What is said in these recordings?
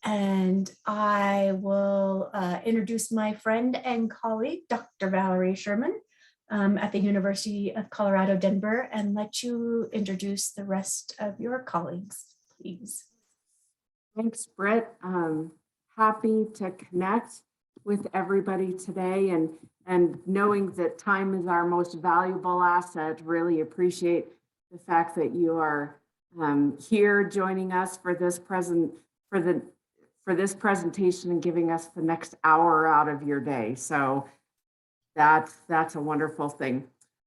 And I will introduce my friend and colleague, Dr. Valerie Sherman, at the University of Colorado, Denver, and let you introduce the rest of your colleagues, please. Thanks, Britt. Happy to connect with everybody today, and knowing that time is our most valuable asset, really appreciate the fact that you are here joining us for this presentation and giving us the next hour out of your day. So that's a wonderful thing.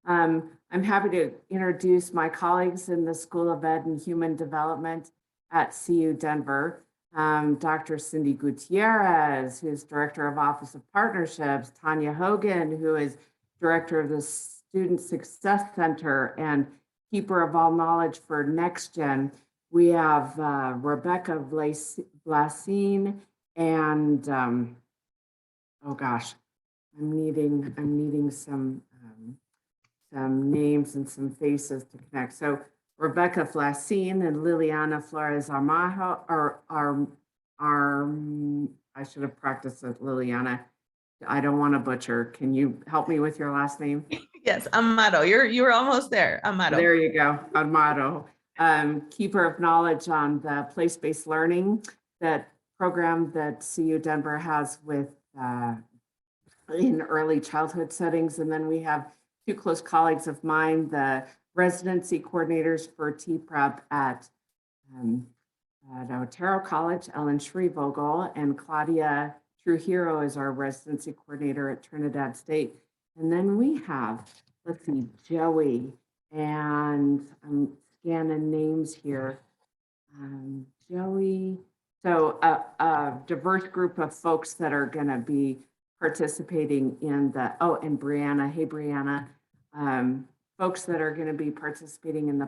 I'm happy to introduce my colleagues in the School of Ed and Human Development at CU Denver. Dr. Cindy Gutierrez, who's Director of Office of Partnerships, Tania Hogan, who is Director of the Student Success Center and Keeper of All Knowledge for Nextgen. We have Rebecca Blasine and oh gosh, I'm needing some names and some faces to connect. So Rebecca Blasine and Liliana Flores Amaro are I should have practiced with Liliana. I don't want to butcher. Can you help me with your last name? Yes, Amaro. You're almost there. Amaro. There you go, Amaro. Keeper of knowledge on the place-based learning, that program that CU Denver has with in early childhood settings. And then we have two close colleagues of mine, the residency coordinators for TPrep at Otero College, Ellen Schrievogel, and Claudia Trujillo is our residency coordinator at Trinidad State. And then we have, let's see, Joey, and I'm scanning names here. Joey, so a diverse group of folks that are going to be participating in the, oh, and Brianna, hey Brianna, folks that are going to be participating in the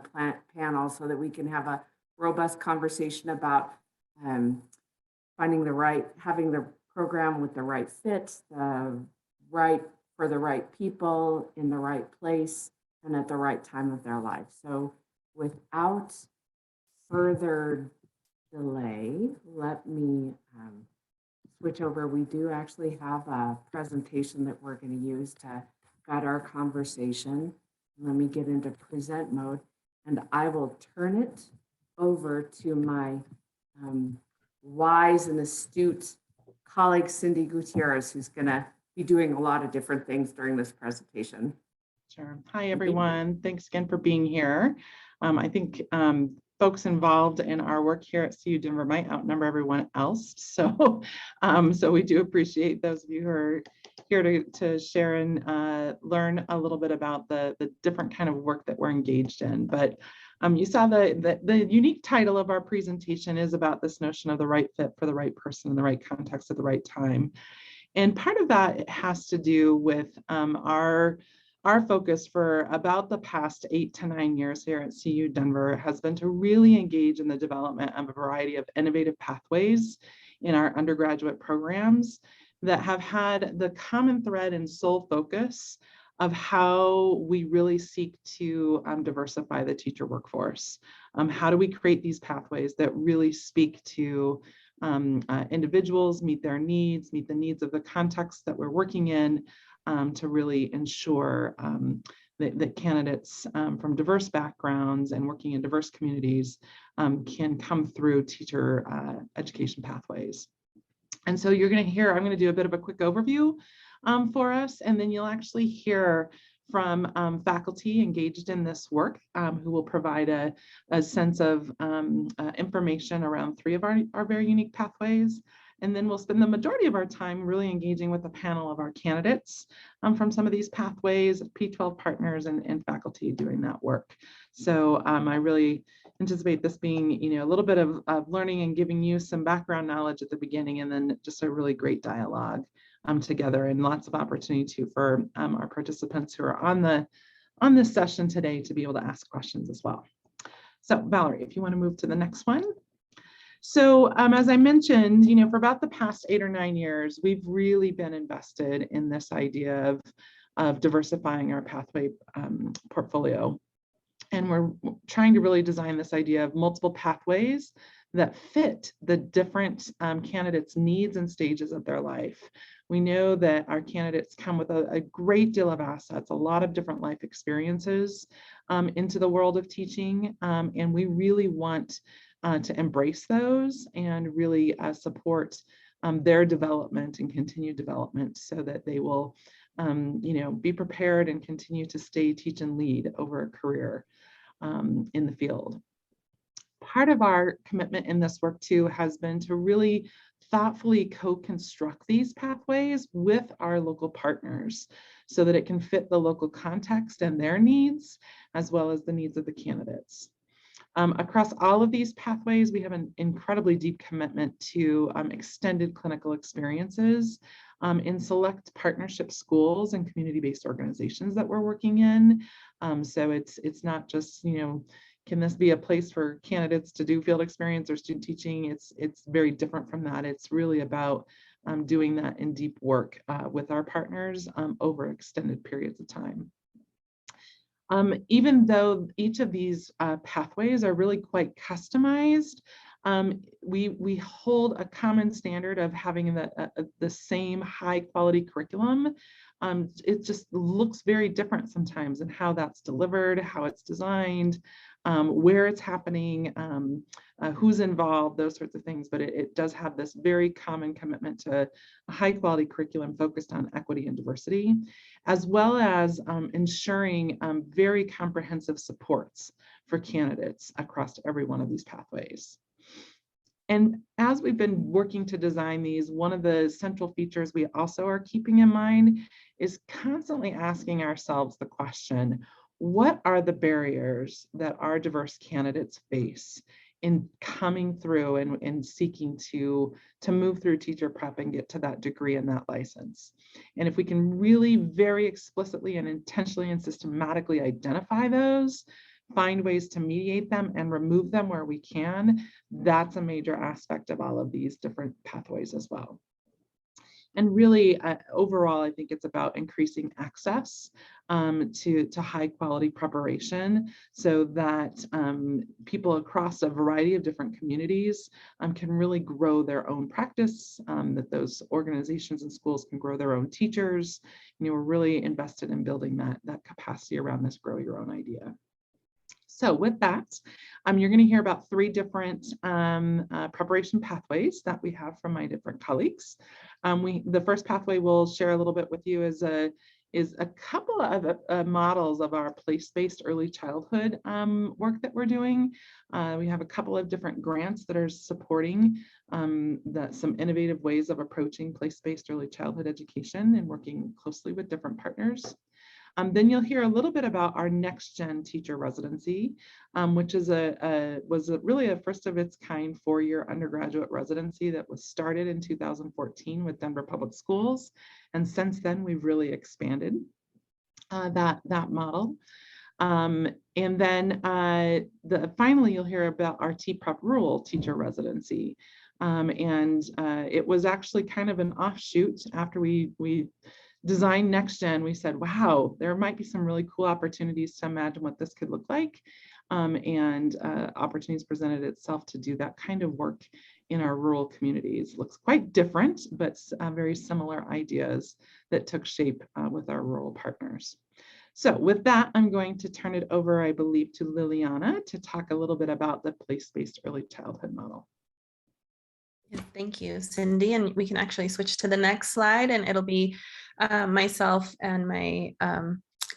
panel so that we can have a robust conversation about having the program with the right fit, for the right people in the right place and at the right time of their life. So without further delay, let me switch over. We do actually have a presentation that we're going to use to guide our conversation. Let me get into present mode, and I will turn it over to my wise and astute colleague, Cindy Gutierrez, who's going to be doing a lot of different things during this presentation. Sure. Hi, everyone. Thanks again for being here. I think folks involved in our work here at CU Denver might outnumber everyone else. So, so we do appreciate those of you who are here to share and learn a little bit about the different kind of work that we're engaged in. But you saw the unique title of our presentation is about this notion of the right fit for the right person in the right context at the right time. And part of that has to do with our focus for about the past 8 to 9 years here at CU Denver has been to really engage in the development of a variety of innovative pathways in our undergraduate programs that have had the common thread and sole focus of how we really seek to diversify the teacher workforce. How do we create these pathways that really speak to individuals, meet their needs, meet the needs of the context that we're working in, to really ensure that candidates from diverse backgrounds and working in diverse communities can come through teacher education pathways. And so you're going to hear, I'm going to do a bit of a quick overview for us, and then you'll actually hear from faculty engaged in this work who will provide a sense of information around 3 of our very unique pathways. And then we'll spend the majority of our time really engaging with a panel of our candidates from some of these pathways, P12 partners and faculty doing that work. So I really anticipate this being, a little bit of learning and giving you some background knowledge at the beginning, and then just a really great dialogue together, and lots of opportunity too for our participants who are on this session today to be able to ask questions as well. So Valerie, if you want to move to the next one. So as I mentioned, for about the past 8 or 9 years, we've really been invested in this idea of diversifying our pathway portfolio. And we're trying to really design this idea of multiple pathways that fit the different candidates' needs and stages of their life. We know that our candidates come with a great deal of assets, a lot of different life experiences into the world of teaching, and we really want to embrace those and really support their development and continued development so that they will be prepared and continue to stay, teach, and lead over a career in the field. Part of our commitment in this work too has been to really thoughtfully co-construct these pathways with our local partners so that it can fit the local context and their needs, as well as the needs of the candidates. Across all of these pathways, we have an incredibly deep commitment to extended clinical experiences in select partnership schools and community-based organizations that we're working in. So it's not just, can this be a place for candidates to do field experience or student teaching? It's very different from that. It's really about doing that in deep work with our partners over extended periods of time. Even though each of these pathways are really quite customized, we hold a common standard of having the same high quality curriculum. It just looks very different sometimes in how that's delivered, how it's designed, where it's happening, who's involved, those sorts of things. But it does have this very common commitment to a high quality curriculum focused on equity and diversity, as well as ensuring very comprehensive supports for candidates across every one of these pathways. And as we've been working to design these, one of the central features we also are keeping in mind is constantly asking ourselves the question, what are the barriers that our diverse candidates face in coming through and seeking to move through teacher prep and get to that degree and that license? And if we can really very explicitly and intentionally and systematically identify those, find ways to mediate them and remove them where we can, that's a major aspect of all of these different pathways as well. And really, overall, I think it's about increasing access to high quality preparation so that people across a variety of different communities can really grow their own practice, that those organizations and schools can grow their own teachers. We're really invested in building that capacity around this grow your own idea. So with that, you're going to hear about 3 different preparation pathways that we have from my different colleagues. The first pathway we'll share a little bit with you is a couple of models of our place-based early childhood work that we're doing. We have a couple of different grants that are supporting some innovative ways of approaching place-based early childhood education and working closely with different partners. Then you'll hear a little bit about our Nextgen teacher residency, which is was really a first of its kind 4-year undergraduate residency that was started in 2014 with Denver Public Schools. And since then, we've really expanded that model. And then finally, you'll hear about our TPrep rural teacher residency. It was actually kind of an offshoot after we designed Nextgen. We said, wow, there might be some really cool opportunities to imagine what this could look like. Opportunities presented itself to do that kind of work in our rural communities. Looks quite different, but very similar ideas that took shape with our rural partners. So with that, I'm going to turn it over, I believe, to Liliana to talk a little bit about the place-based early childhood model. Yeah, thank you, Cindy. And we can actually switch to the next slide, and it'll be myself and my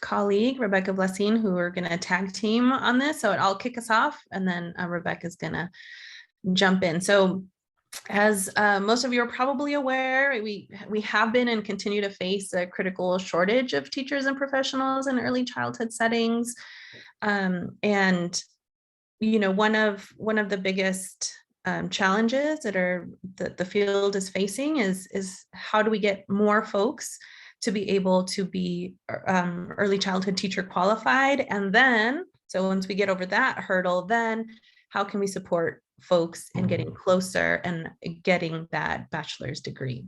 colleague, Rebecca Blessing, who are going to tag team on this. So I'll kick us off, and then Rebecca's going to jump in. So as most of you are probably aware, we have been and continue to face a critical shortage of teachers and professionals in early childhood settings. And, one of the biggest challenges that the field is facing is how do we get more folks to be able to be early childhood teacher qualified, and then so once we get over that hurdle, then how can we support folks in getting closer and getting that bachelor's degree?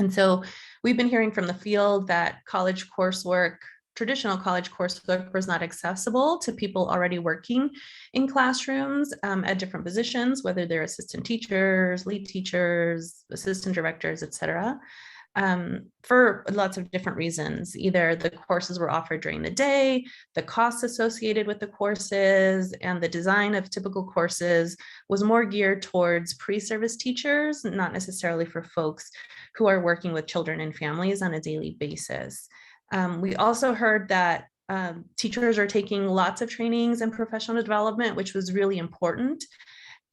And so we've been hearing from the field that college coursework traditional college coursework was not accessible to people already working in classrooms at different positions, whether they're assistant teachers, lead teachers, assistant directors, et cetera. For lots of different reasons. Either the courses were offered during the day, the costs associated with the courses, and the design of typical courses was more geared towards pre-service teachers, not necessarily for folks who are working with children and families on a daily basis. We also heard that teachers are taking lots of trainings and professional development, which was really important.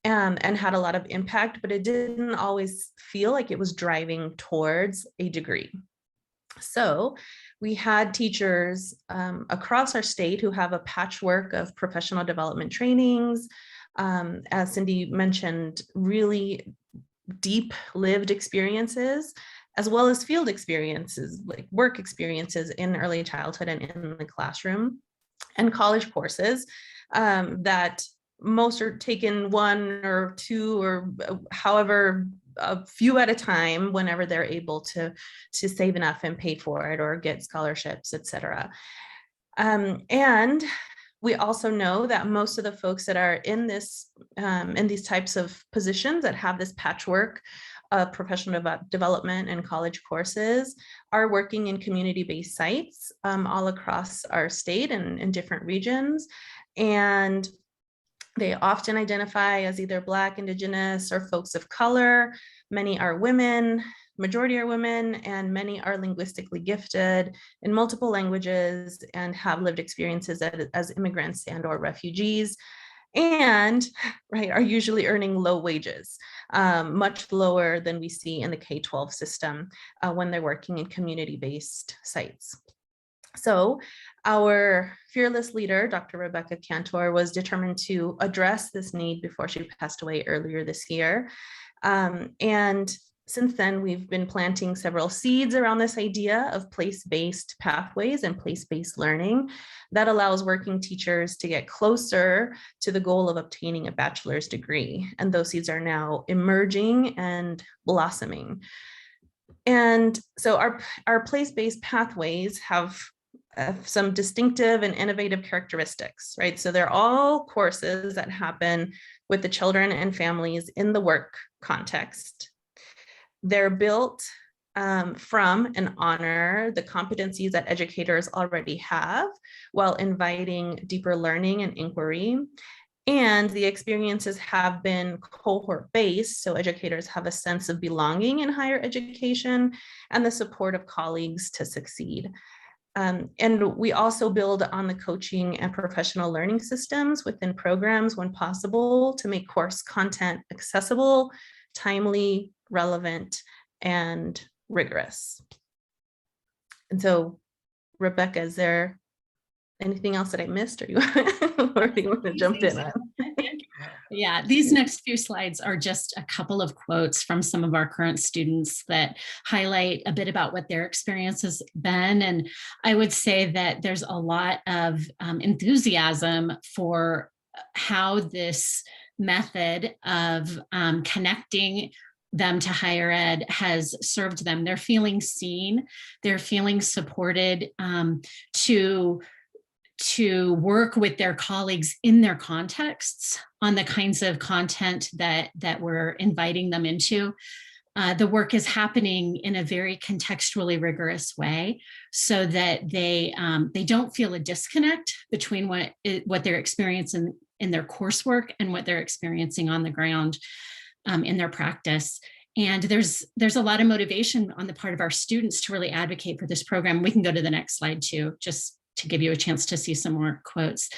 And had a lot of impact, but it didn't always feel like it was driving towards a degree. So we had teachers across our state who have a patchwork of professional development trainings, as Cindy mentioned, really deep lived experiences, as well as field experiences, like work experiences in early childhood and in the classroom, and college courses that most are taken one or two or however a few at a time whenever they're able to save enough and pay for it or get scholarships, et cetera. And we also know that most of the folks that are in this in these types of positions that have this patchwork of professional development and college courses are working in community-based sites all across our state and in different regions. And they often identify as either Black, Indigenous, or folks of color. Many are women, majority are women, and many are linguistically gifted in multiple languages and have lived experiences as immigrants and or refugees, and are usually earning low wages, much lower than we see in the K-12 system when they're working in community-based sites. So our fearless leader, Dr. Rebecca Cantor, was determined to address this need before she passed away earlier this year. And since then, we've been planting several seeds around this idea of place-based pathways and place-based learning that allows working teachers to get closer to the goal of obtaining a bachelor's degree. And those seeds are now emerging and blossoming. And so our place-based pathways have some distinctive and innovative characteristics, right? So they're all courses that happen with the children and families in the work context. They're built from and honor the competencies that educators already have while inviting deeper learning and inquiry. And the experiences have been cohort-based, so educators have a sense of belonging in higher education and the support of colleagues to succeed. And we also build on the coaching and professional learning systems within programs when possible to make course content accessible, timely, relevant, and rigorous. And so, Rebecca, is there anything else that I missed, or you want to jump in on? Yeah, these next few slides are just a couple of quotes from some of our current students that highlight a bit about what their experience has been. And I would say that there's a lot of enthusiasm for how this method of connecting them to higher ed has served them. They're feeling seen, they're feeling supported to work with their colleagues in their contexts on the kinds of content that we're inviting them into. The work is happening in a very contextually rigorous way so that they don't feel a disconnect between what they're experiencing in their coursework and what they're experiencing on the ground in their practice. And there's a lot of motivation on the part of our students to really advocate for this program. We can go to the next slide too, just to give you a chance to see some more quotes,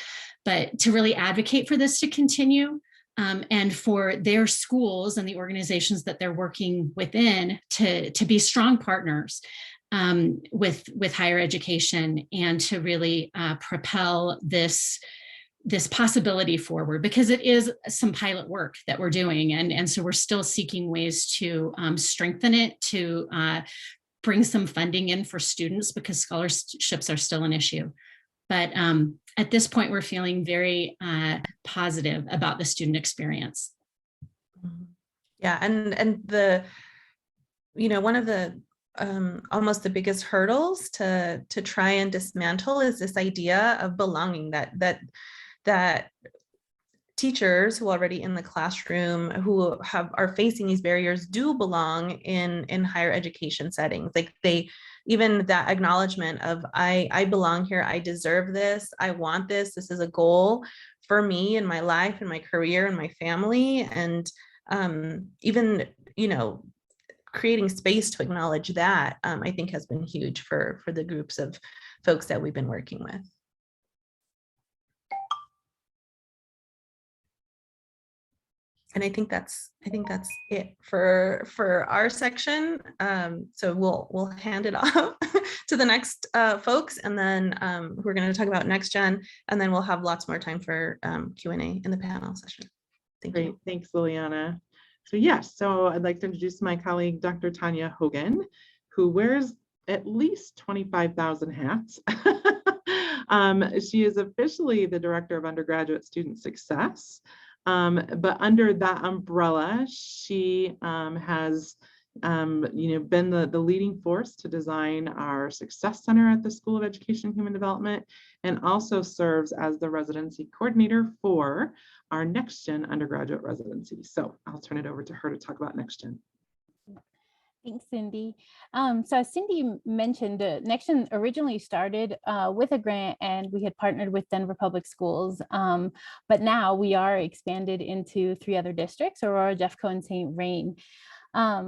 but to really advocate for this to continue and for their schools and the organizations that they're working within to be strong partners with higher education and to really propel this possibility forward, because it is some pilot work that we're doing. And so we're still seeking ways to strengthen it, to bring some funding in for students, because scholarships are still an issue. But at this point, we're feeling very positive about the student experience. Yeah, and the, one of the almost the biggest hurdles to try and dismantle is this idea of belonging, that teachers who are already in the classroom who are facing these barriers do belong in higher education settings. Like even that acknowledgement of I belong here, I deserve this, I want this is a goal for me in my life and my career and my family. And even, creating space to acknowledge that, I think has been huge for the groups of folks that we've been working with. And I think that's it for our section. So we'll hand it off to the next folks, and then we're going to talk about Nextgen, and then we'll have lots more time for Q&A in the panel session. Thank you. Thanks, Liliana. So yes, so I'd like to introduce my colleague, Dr. Tania Hogan, who wears at least 25,000 hats. She is officially the Director of Undergraduate Student Success. But under that umbrella, she has been the leading force to design our Success Center at the School of Education and Human Development, and also serves as the residency coordinator for our Nextgen undergraduate residency. So I'll turn it over to her to talk about Nextgen. Thanks, Cindy. So as Cindy mentioned, Nextgen originally started with a grant, and we had partnered with Denver Public Schools. But now we are expanded into 3 other districts, Aurora, Jeffco, and St. Rain.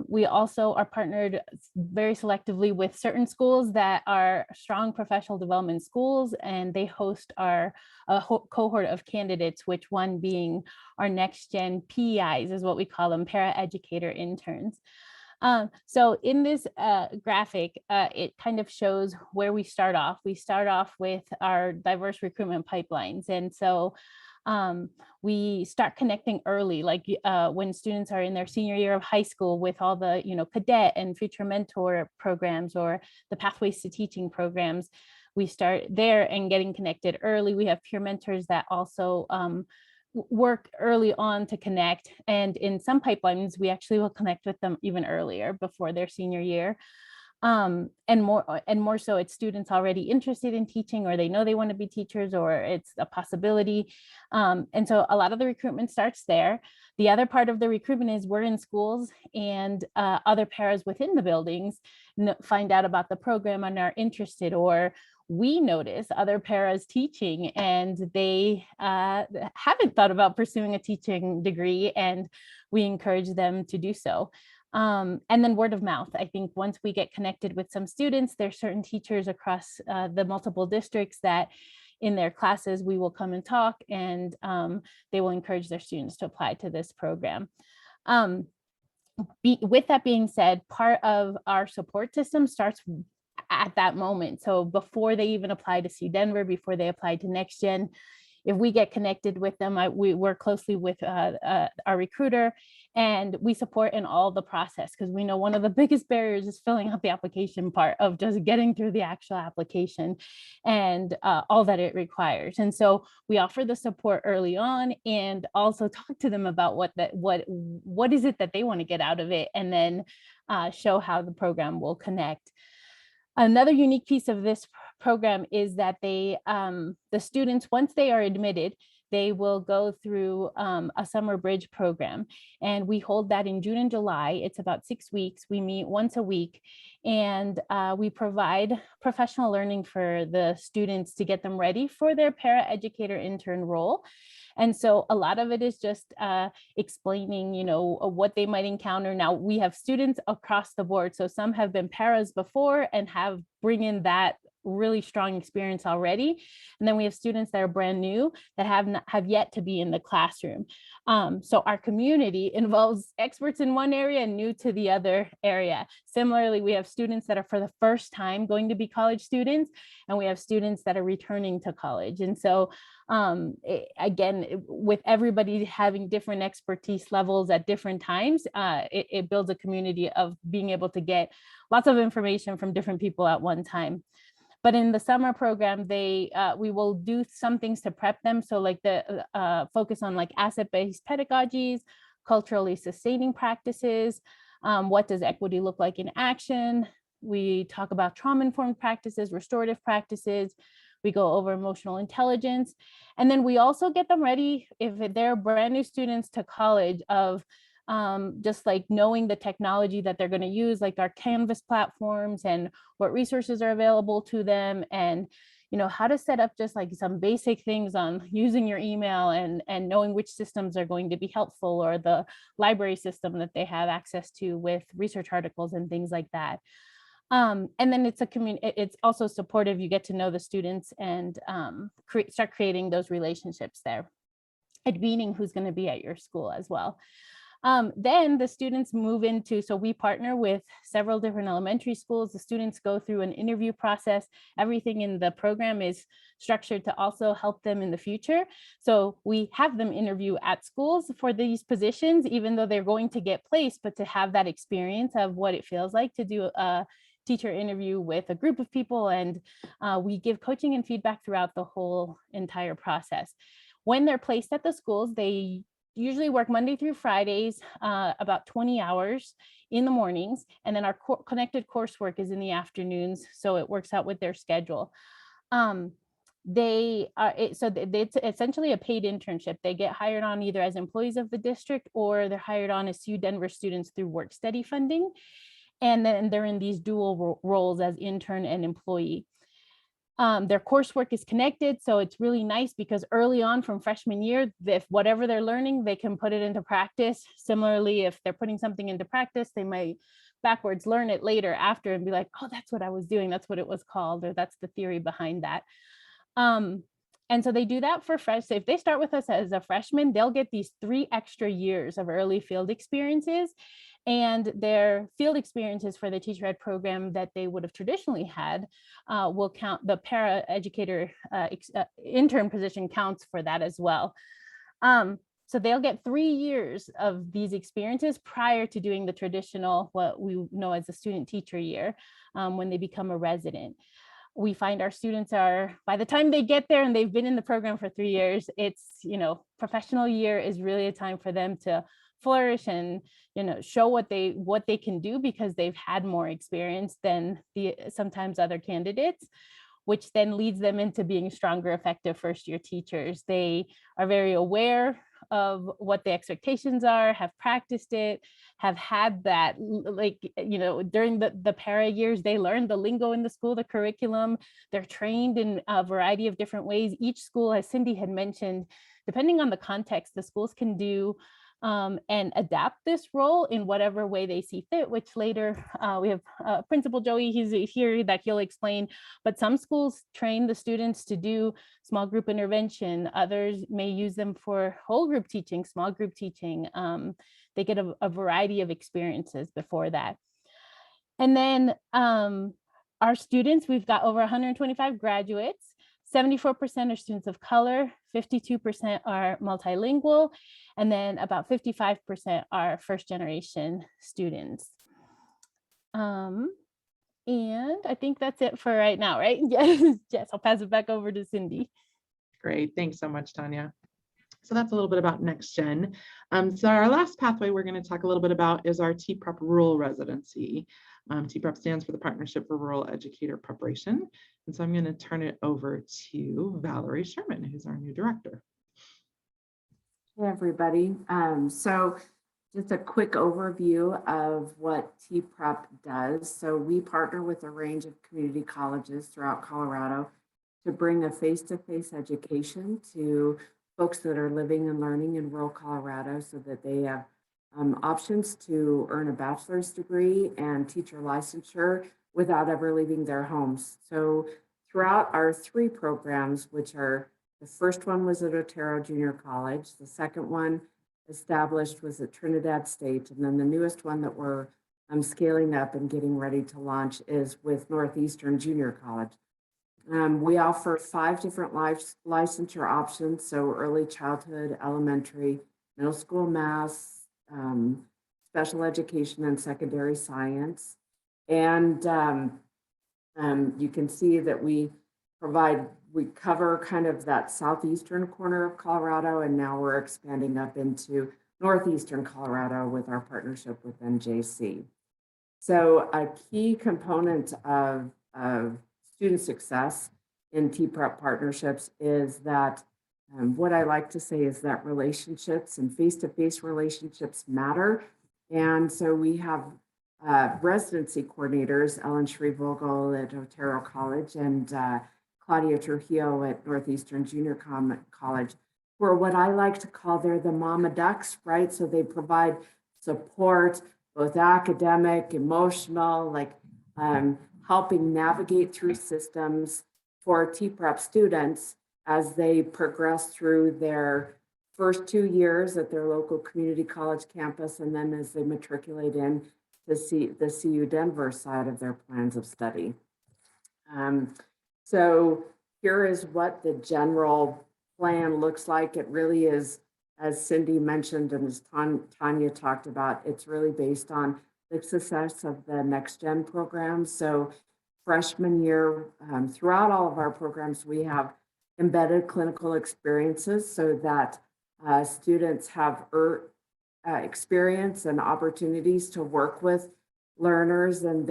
We also are partnered very selectively with certain schools that are strong professional development schools, and they host our cohort of candidates, which one being our Nextgen PEIs is what we call them, para-educator interns. So in this graphic, it kind of shows where we start off. We start off with our diverse recruitment pipelines. And so we start connecting early, like when students are in their senior year of high school with all the, cadet and future mentor programs or the Pathways to Teaching programs. We start there and getting connected early. We have peer mentors that also work early on to connect. And in some pipelines, we actually will connect with them even earlier before their senior year. And more so, it's students already interested in teaching, or they know they want to be teachers, or it's a possibility. And so a lot of the recruitment starts there. The other part of the recruitment is we're in schools, and other paras within the buildings find out about the program and are interested, or we notice other paras teaching and they haven't thought about pursuing a teaching degree, and we encourage them to do so. And then word of mouth. I think once we get connected with some students, there's certain teachers across the multiple districts that in their classes, we will come and talk, and they will encourage their students to apply to this program. With that being said, part of our support system starts at that moment. So before they even apply to CU Denver, before they apply to Nextgen, if we get connected with them, we work closely with our recruiter, and we support in all the process, because we know one of the biggest barriers is filling out the application part of just getting through the actual application and all that it requires. And so we offer the support early on, and also talk to them about what is it that they want to get out of it, and then show how the program will connect. Another unique piece of this program is that the students, once they are admitted, they will go through a summer bridge program, and we hold that in June and July. It's about 6 weeks. We meet once a week, and we provide professional learning for the students to get them ready for their para-educator intern role. And so a lot of it is just explaining, what they might encounter. Now, we have students across the board. So some have been paras before and bring in that really strong experience already. And then we have students that are brand new that have yet to be in the classroom. So our community involves experts in one area and new to the other area. Similarly, we have students that are for the first time going to be college students, and we have students that are returning to college. And so again, with everybody having different expertise levels at different times, it builds a community of being able to get lots of information from different people at one time. But in the summer program, we will do some things to prep them. So like the focus on like asset-based pedagogies, culturally sustaining practices, what does equity look like in action, We talk about trauma-informed practices, restorative practices. We go over emotional intelligence. And then we also get them ready, if they're brand new students to college, of just like knowing the technology that they're going to use, like our Canvas platforms, and what resources are available to them, and how to set up just like some basic things on using your email, and knowing which systems are going to be helpful, or the library system that they have access to with research articles and things like that. And then it's also supportive. You get to know the students and start creating those relationships there, and meaning who's going to be at your school as well. Then the students move into, so we partner with several different elementary schools. The students go through an interview process. Everything in the program is structured to also help them in the future. So we have them interview at schools for these positions, even though they're going to get placed, but to have that experience of what it feels like to do a teacher interview with a group of people. And we give coaching and feedback throughout the whole entire process. When they're placed at the schools, they usually work Monday through Fridays, about 20 hours in the mornings. And then our connected coursework is in the afternoons. So it works out with their schedule. It's essentially a paid internship. They get hired on either as employees of the district, or they're hired on as CU Denver students through work study funding. And then they're in these dual roles as intern and employee. Their coursework is connected, so it's really nice because early on from freshman year, if whatever they're learning, they can put it into practice. Similarly, if they're putting something into practice, they might backwards learn it later after and be like, oh, that's what I was doing, that's what it was called, or that's the theory behind that. And so they do that for fresh. So if they start with us as a freshman, they'll get these 3 extra years of early field experiences. And their field experiences for the teacher ed program that they would have traditionally had will count. The para educator intern position counts for that as well. So they'll get 3 years of these experiences prior to doing the traditional, what we know as a student teacher year, when they become a resident. We find our students are, by the time they get there and they've been in the program for 3 years, it's, professional year is really a time for them to flourish and show what they can do, because they've had more experience than the sometimes other candidates, which then leads them into being stronger, effective first year teachers. They are very aware of what the expectations are, have practiced it, have had that, during the para years, they learned the lingo in the school, the curriculum. They're trained in a variety of different ways. Each school, as Cindy had mentioned, depending on the context, the schools can do and adapt this role in whatever way they see fit, which later we have Principal Joey, he's here, that he'll explain. But some schools train the students to do small group intervention. Others may use them for whole group teaching, small group teaching. They get a variety of experiences before that. And then our students, we've got over 125 graduates. 74% are students of color, 52% are multilingual, and then about 55% are first generation students. And I think that's it for right now, right? Yes, I'll pass it back over to Cindy. Great, thanks so much, Tania. So that's a little bit about Nextgen. So our last pathway we're going to talk a little bit about is our TPrep rural residency. TPrep stands for the Partnership for Rural Educator Preparation. And so I'm going to turn it over to Valerie Sherman, who's our new director. Hey, everybody. So just a quick overview of what TPrep does. So we partner with a range of community colleges throughout Colorado to bring a face-to-face education to folks that are living and learning in rural Colorado, so that they have options to earn a bachelor's degree and teacher licensure without ever leaving their homes. So throughout our 3 programs, which are, the first one was at Otero Junior College, the second one established was at Trinidad State, and then the newest one that we're scaling up and getting ready to launch is with Northeastern Junior College. We offer 5 different licensure options, so early childhood, elementary, middle school math, special education, and secondary science. And you can see that we cover kind of that southeastern corner of Colorado, and now we're expanding up into northeastern Colorado with our partnership with NJC. So a key component of student success in TPrep partnerships is that what I like to say is that relationships and face-to-face relationships matter. And so we have residency coordinators, Ellen Vogel at Otero College and Claudia Trujillo at Northeastern Junior College, who are what I like to call they're the mama ducks, right? So they provide support, both academic, emotional, like helping navigate through systems for TPrep students as they progress through their first 2 years at their local community college campus, and then as they matriculate in to see the CU Denver side of their plans of study. So here is what the general plan looks like. It really is, as Cindy mentioned and as Tania talked about, it's really based on the success of the Nextgen program. So freshman year, throughout all of our programs, we have embedded clinical experiences so that students have experience and opportunities to work with learners and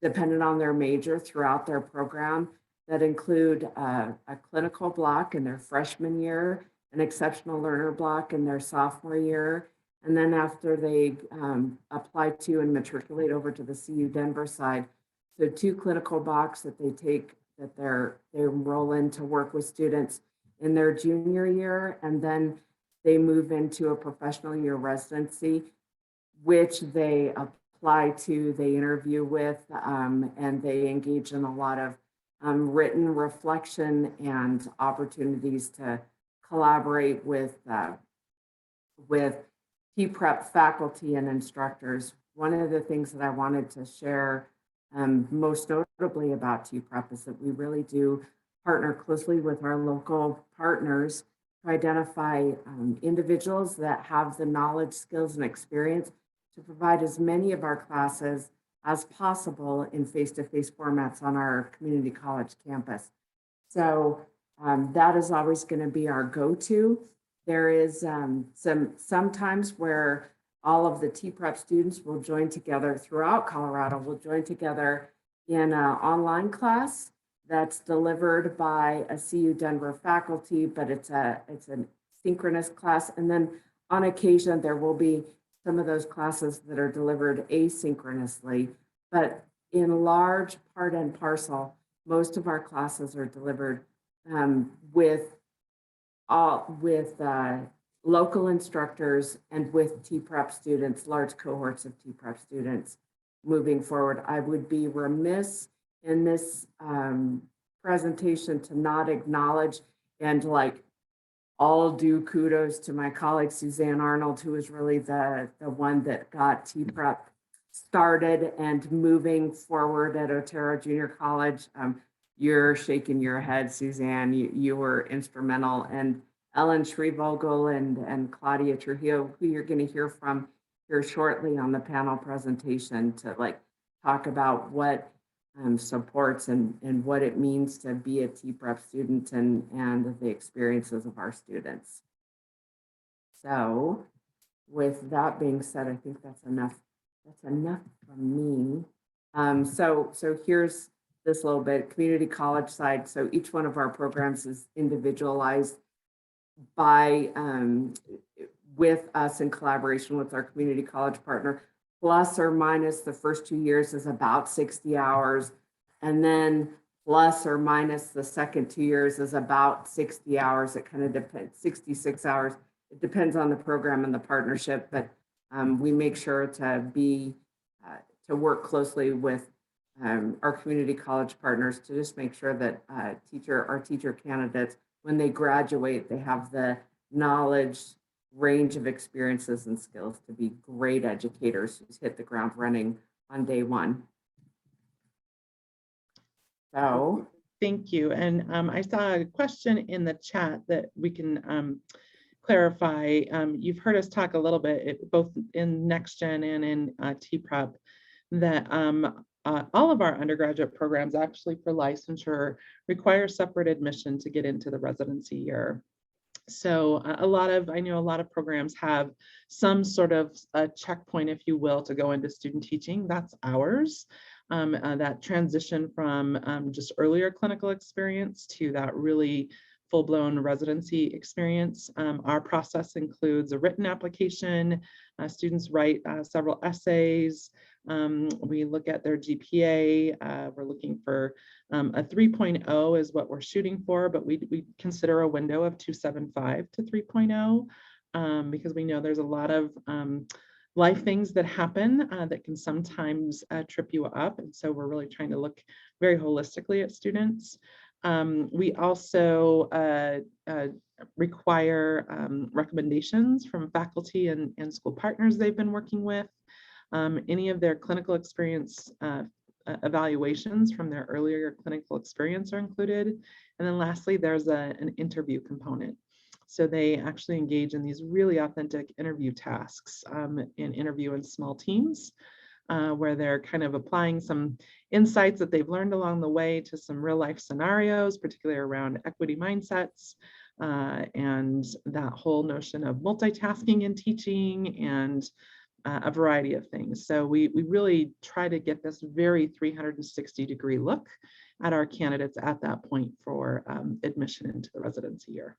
dependent on their major throughout their program that include a clinical block in their freshman year, an exceptional learner block in their sophomore year. And then after they apply to and matriculate over to the CU Denver side, so 2 clinical blocks that they take that they enroll in to work with students in their junior year, and then they move into a professional year residency, which they apply to, they interview with, and they engage in a lot of written reflection and opportunities to collaborate with TPrep faculty and instructors. One of the things that I wanted to share most notably about TPrep is that we really do partner closely with our local partners to identify individuals that have the knowledge, skills, and experience to provide as many of our classes as possible in face-to-face formats on our community college campus. So that is always going to be our go-to. There is sometimes where all of the TPrep students will join together throughout Colorado, will join together in an online class that's delivered by a CU Denver faculty, but it's a synchronous class. And then on occasion, there will be some of those classes that are delivered asynchronously, but in large part and parcel, most of our classes are delivered with local instructors and with TPrep students, large cohorts of TPrep students moving forward. I would be remiss in this presentation to not acknowledge and all due kudos to my colleague Suzanne Arnold, who is really the one that got TPrep started and moving forward at Otero Junior College. You're shaking your head, Suzanne. You were instrumental. And Ellen Vogel and Claudia Trujillo, who you're going to hear from here shortly on the panel presentation, to talk about what supports and what it means to be a TPrep student and the experiences of our students. So with that being said, I think that's enough. That's enough from me. So here's this little bit, community college side. So each one of our programs is individualized by with us in collaboration with our community college partner. Plus or minus the first 2 years is about 60 hours. And then plus or minus the second 2 years is about 60 hours. It kind of depends, 66 hours. It depends on the program and the partnership, but we make sure to work closely with our community college partners to just make sure that our teacher candidates, when they graduate, they have the knowledge, range of experiences and skills to be great educators who hit the ground running on day one. So thank you. And I saw a question in the chat that we can clarify. You've heard us talk a little bit, both in Nextgen and in TPrep, that all of our undergraduate programs actually for licensure require separate admission to get into the residency year. So I know a lot of programs have some sort of a checkpoint, if you will, to go into student teaching. That's ours. That transition from just earlier clinical experience to that really full-blown residency experience. Our process includes a written application. Students write several essays. We look at their GPA. We're looking for a 3.0 is what we're shooting for, but we consider a window of 2.75 to 3.0 because we know there's a lot of life things that happen that can sometimes trip you up. And so we're really trying to look very holistically at students. We also require recommendations from faculty and school partners they've been working with. Any of their clinical experience evaluations from their earlier clinical experience are included. And then lastly, there's an interview component. So they actually engage in these really authentic interview tasks and interview in small teams where they're kind of applying some insights that they've learned along the way to some real life scenarios, particularly around equity mindsets and that whole notion of multitasking in teaching and a variety of things. So we really try to get this very 360-degree look at our candidates at that point for admission into the residency year.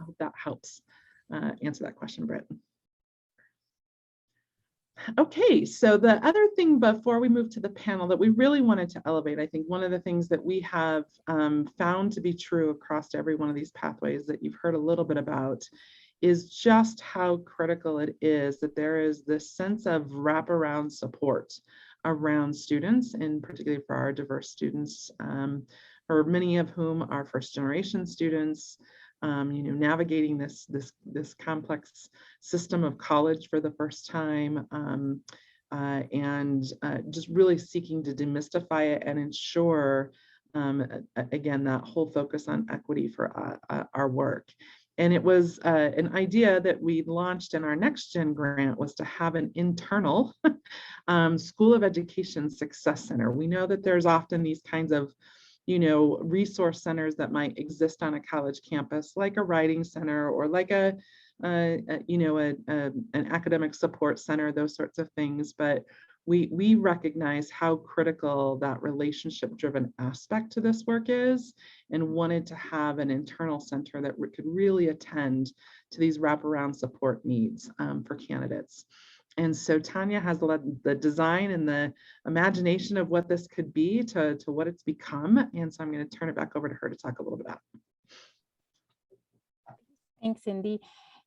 I hope that helps answer that question, Britt. Okay, so the other thing before we move to the panel that we really wanted to elevate, I think one of the things that we have found to be true across every one of these pathways that you've heard a little bit about is just how critical it is that there is this sense of wraparound support around students, and particularly for our diverse students, for many of whom are first generation students, navigating this complex system of college for the first time, and just really seeking to demystify it and ensure, again, that whole focus on equity for our work. And it was an idea that we launched in our Nextgen grant was to have an internal School of Education Success Center. We know that there's often these kinds of resource centers that might exist on a college campus, like a writing center or like an academic support center, those sorts of things. But we recognize how critical that relationship-driven aspect to this work is, and wanted to have an internal center that could really attend to these wraparound support needs for candidates. And so Tania has led the design and the imagination of what this could be to what it's become. And so I'm going to turn it back over to her to talk a little bit about it. Thanks, Cindy.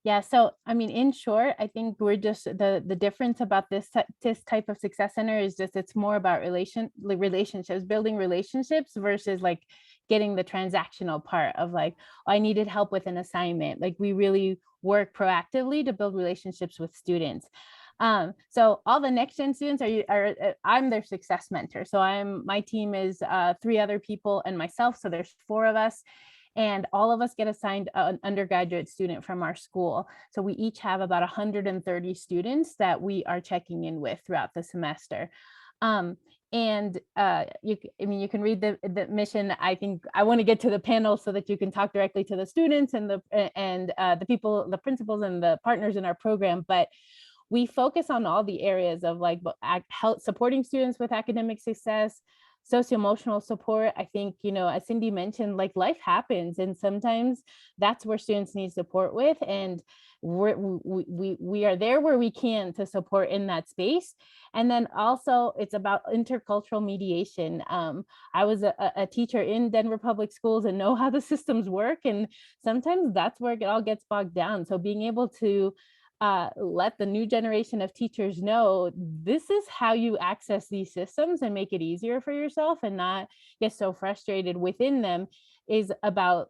Yeah, so I mean, in short, I think we're just the difference about this type of success center is just it's more about relationships, building relationships versus like getting the transactional part of like, oh, I needed help with an assignment. Like we really work proactively to build relationships with students. So all the Nextgen students are I'm their success mentor. So my team is 3 other people and myself. So there's 4 of us. And all of us get assigned an undergraduate student from our school. So we each have about 130 students that we are checking in with throughout the semester. You can read the mission. I think I want to get to the panel so that you can talk directly to the students and the people, the principals and the partners in our program. But we focus on all the areas of like help supporting students with academic success, socio-emotional support. I think, as Cindy mentioned, like life happens and sometimes that's where students need support with. And we are there where we can to support in that space. And then also it's about intercultural mediation. I was a teacher in Denver Public Schools and know how the systems work. And sometimes that's where it all gets bogged down. So being able to let the new generation of teachers know this is how you access these systems and make it easier for yourself and not get so frustrated within them is about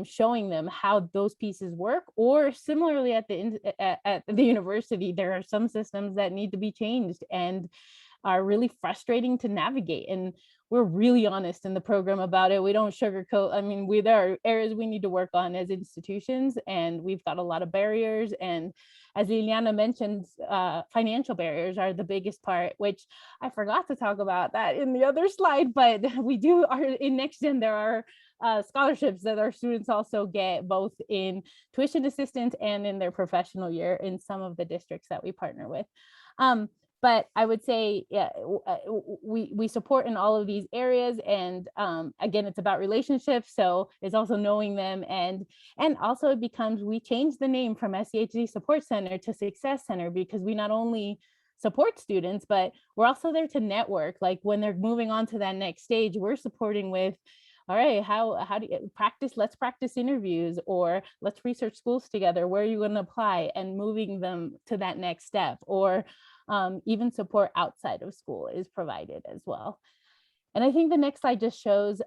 showing them how those pieces work. Or similarly at the university, there are some systems that need to be changed and are really frustrating to navigate. And we're really honest in the program about it. We don't sugarcoat. I mean, there are areas we need to work on as institutions, and we've got a lot of barriers. And as Liliana mentioned, financial barriers are the biggest part, which I forgot to talk about that in the other slide, but we do are in Nextgen, there are scholarships that our students also get both in tuition assistance and in their professional year in some of the districts that we partner with. But I would say, yeah, we support in all of these areas. And again, it's about relationships. So it's also knowing them. And also it becomes, we change the name from SCHD Support Center to Success Center, because we not only support students, but we're also there to network. Like when they're moving on to that next stage, we're supporting with, all right, how do you practice? Let's practice interviews, or let's research schools together. Where are you going to apply? And moving them to that next step, or even support outside of school is provided as well. And I think the next slide just shows,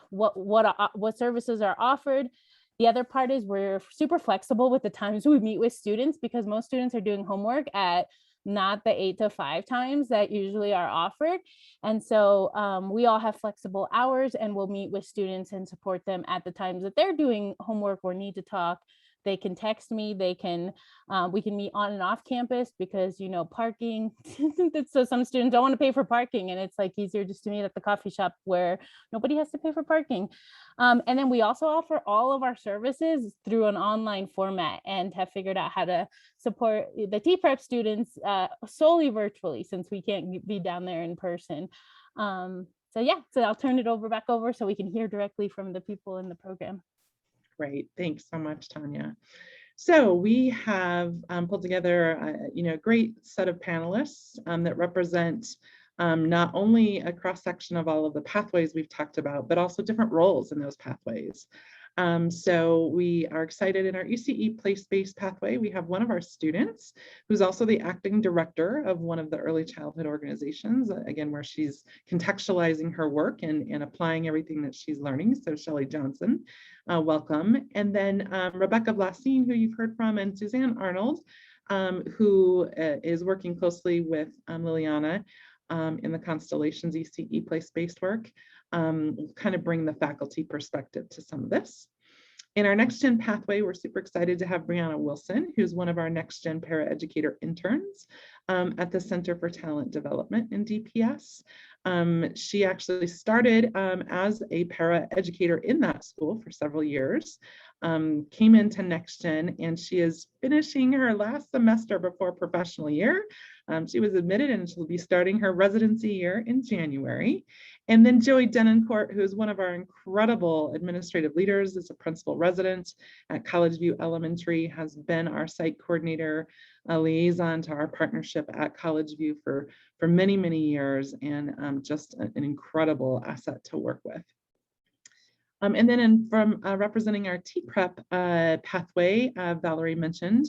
what services are offered. The other part is we're super flexible with the times we meet with students, because most students are doing homework at not the 8 to 5 times that usually are offered. And so we all have flexible hours, and we'll meet with students and support them at the times that they're doing homework or need to talk. They can text me, they can, we can meet on and off campus, because, you know, parking, so some students don't want to pay for parking, and it's like easier just to meet at the coffee shop where nobody has to pay for parking. And then we also offer all of our services through an online format, and have figured out how to support the TPrep students solely virtually, since we can't be down there in person. So I'll turn it back over so we can hear directly from the people in the program. Great, thanks so much, Tania. So we have pulled together a great set of panelists that represent not only a cross-section of all of the pathways we've talked about, but also different roles in those pathways. So we are excited in our ECE place-based pathway. We have one of our students who's also the acting director of one of the early childhood organizations, again, where she's contextualizing her work and applying everything that she's learning. So Shelley Johnson, welcome. And then Rebecca Blasine, who you've heard from, and Suzanne Arnold, who is working closely with Liliana in the Constellations ECE place-based work. Kind of bring the faculty perspective to some of this. In our Nextgen pathway, we're super excited to have Brianna Wilson, who's one of our Nextgen paraeducator interns at the Center for Talent Development in DPS. She actually started as a paraeducator in that school for several years, came into Nextgen, and she is finishing her last semester before professional year. She was admitted, and she'll be starting her residency year in January. And then Joey Denoncourt, who is one of our incredible administrative leaders, is a principal resident at College View Elementary, has been our site coordinator, a liaison to our partnership at College View for many, many years, and just an incredible asset to work with. And then from representing our TPrep pathway, Valerie mentioned,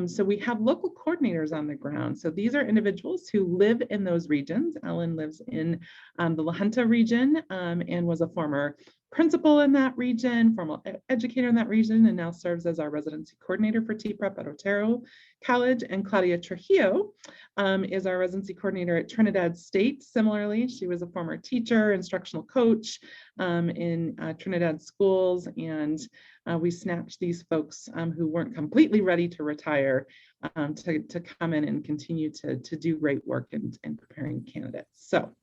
so we have local coordinators on the ground. So these are individuals who live in those regions. Ellen lives in the La Junta region and was a former principal in that region, formal educator in that region, and now serves as our residency coordinator for TPrep at Otero College. And Claudia Trujillo is our residency coordinator at Trinidad State. Similarly, she was a former teacher, instructional coach in Trinidad schools, and we snatched these folks who weren't completely ready to retire to come in and continue to do great work in preparing candidates. So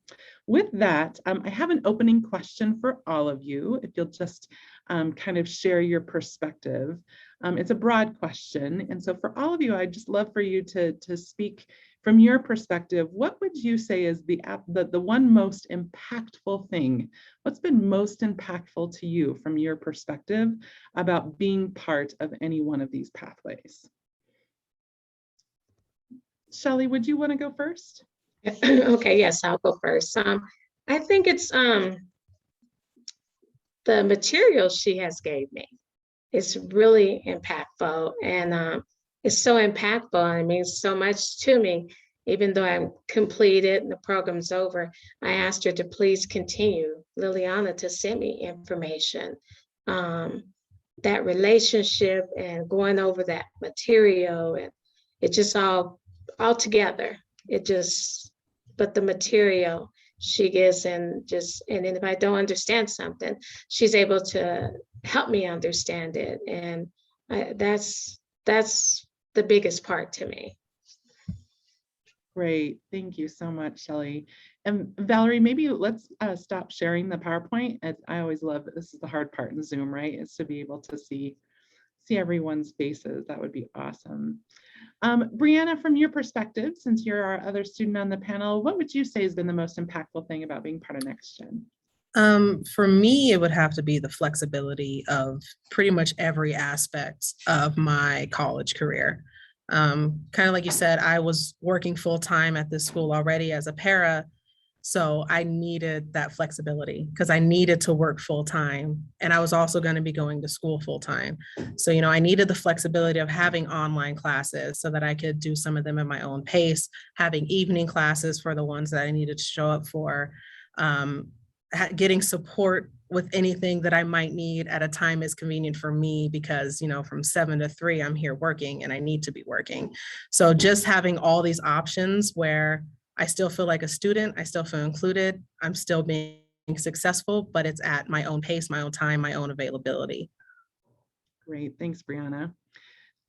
with that, I have an opening question for all of you, if you'll just kind of share your perspective. It's a broad question, and so for all of you, I'd just love for you to speak from your perspective. What would you say is the one most impactful thing? What's been most impactful to you from your perspective about being part of any one of these pathways? Shelley, would you want to go first? Okay, yes, I'll go first. I think it's the material she has gave me. It's really impactful, and it's so impactful, and it means so much to me. Even though I'm completed and the program's over, I asked her to please continue, Liliana, to send me information. That relationship and going over that material, and it just all together. But the material she gives, and if I don't understand something, she's able to help me understand it. And that's that's the biggest part to me. Great. Thank you so much, Shelley. And Valerie, maybe let's stop sharing the PowerPoint. I always love that this is the hard part in Zoom, right? Is to be able to see everyone's faces. That would be awesome. Brianna, from your perspective, since you're our other student on the panel, what would you say has been the most impactful thing about being part of Nextgen? For me, it would have to be the flexibility of pretty much every aspect of my college career. Kind of like you said, I was working full-time at this school already as a para, so I needed that flexibility because I needed to work full-time, and I was also going to be going to school full-time. So, I needed the flexibility of having online classes so that I could do some of them at my own pace, having evening classes for the ones that I needed to show up for, getting support with anything that I might need at a time is convenient for me because, from 7 to 3, I'm here working and I need to be working. So just having all these options where I still feel like a student, I still feel included, I'm still being successful, but it's at my own pace, my own time, my own availability. Great, thanks, Brianna.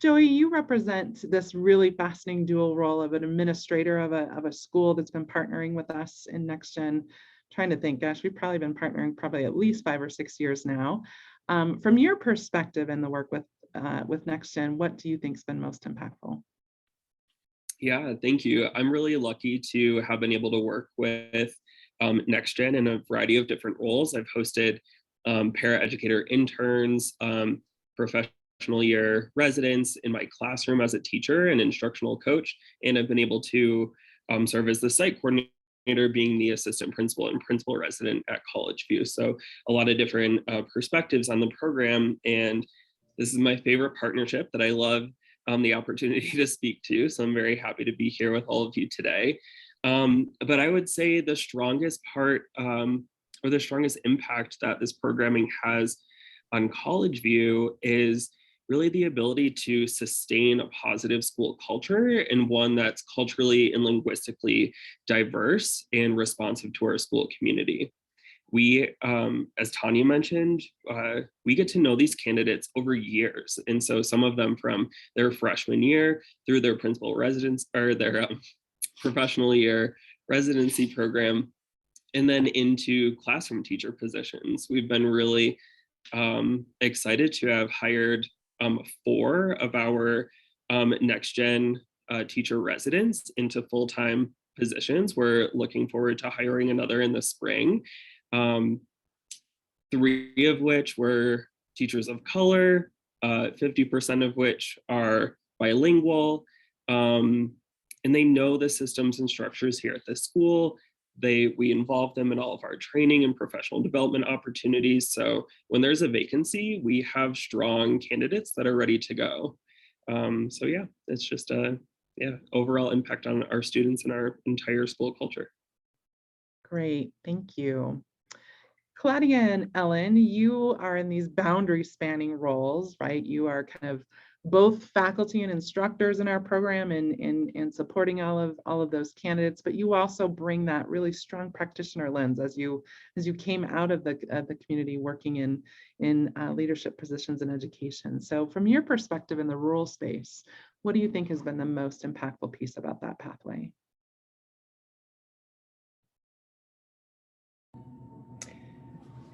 Joey, you represent this really fascinating dual role of an administrator of a school that's been partnering with us in Nextgen. Trying to think, gosh, we've probably been partnering probably at least 5 or 6 years now. From your perspective in the work with Nextgen, what do you think has been most impactful? Yeah, thank you. I'm really lucky to have been able to work with Nextgen in a variety of different roles. I've hosted paraeducator interns, professional year residents in my classroom as a teacher and instructional coach, and I've been able to serve as the site coordinator, being the assistant principal and principal resident at College View. So a lot of different perspectives on the program, and this is my favorite partnership that I love the opportunity to speak to. So I'm very happy to be here with all of you today. But I would say the strongest part or the strongest impact that this programming has on College View is really the ability to sustain a positive school culture and one that's culturally and linguistically diverse and responsive to our school community. We, as Tania mentioned, we get to know these candidates over years. And so some of them from their freshman year through their principal residence or their professional year residency program, and then into classroom teacher positions. We've been really excited to have hired 4 of our Nextgen teacher residents into full-time positions. We're looking forward to hiring another in the spring. 3 of which were teachers of color, 50% of which are bilingual, and they know the systems and structures here at the school. We involve them in all of our training and professional development opportunities. So when there's a vacancy, we have strong candidates that are ready to go. So yeah, it's just a overall impact on our students and our entire school culture. Great, thank you. Claudia and Ellen, you are in these boundary spanning roles, right? You are kind of both faculty and instructors in our program and supporting all of those candidates, but you also bring that really strong practitioner lens as you came out of the community working in leadership positions in education. So from your perspective in the rural space, what do you think has been the most impactful piece about that pathway?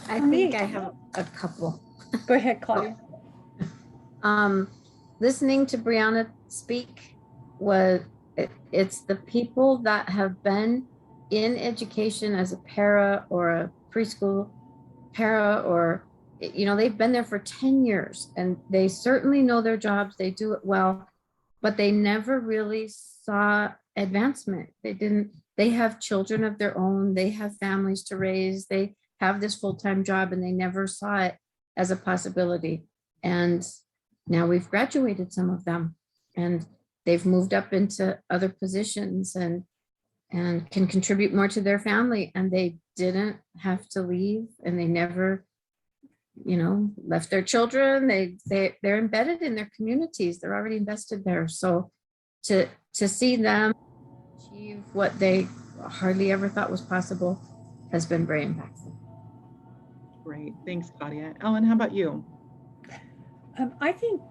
I think I have a couple. Go ahead, Claudia. Listening to Brianna speak it's the people that have been in education as a para or a preschool para, or they've been there for 10 years and they certainly know their jobs, they do it well, but they never really saw advancement. They have children of their own, they have families to raise, they have this full-time job, and they never saw it as a possibility. And now we've graduated some of them and they've moved up into other positions and can contribute more to their family, and they didn't have to leave, and they never left their children. They're embedded in their communities, they're already invested there. So to see them achieve what they hardly ever thought was possible has been very impactful. Great, thanks, Claudia. Ellen, how about you? I think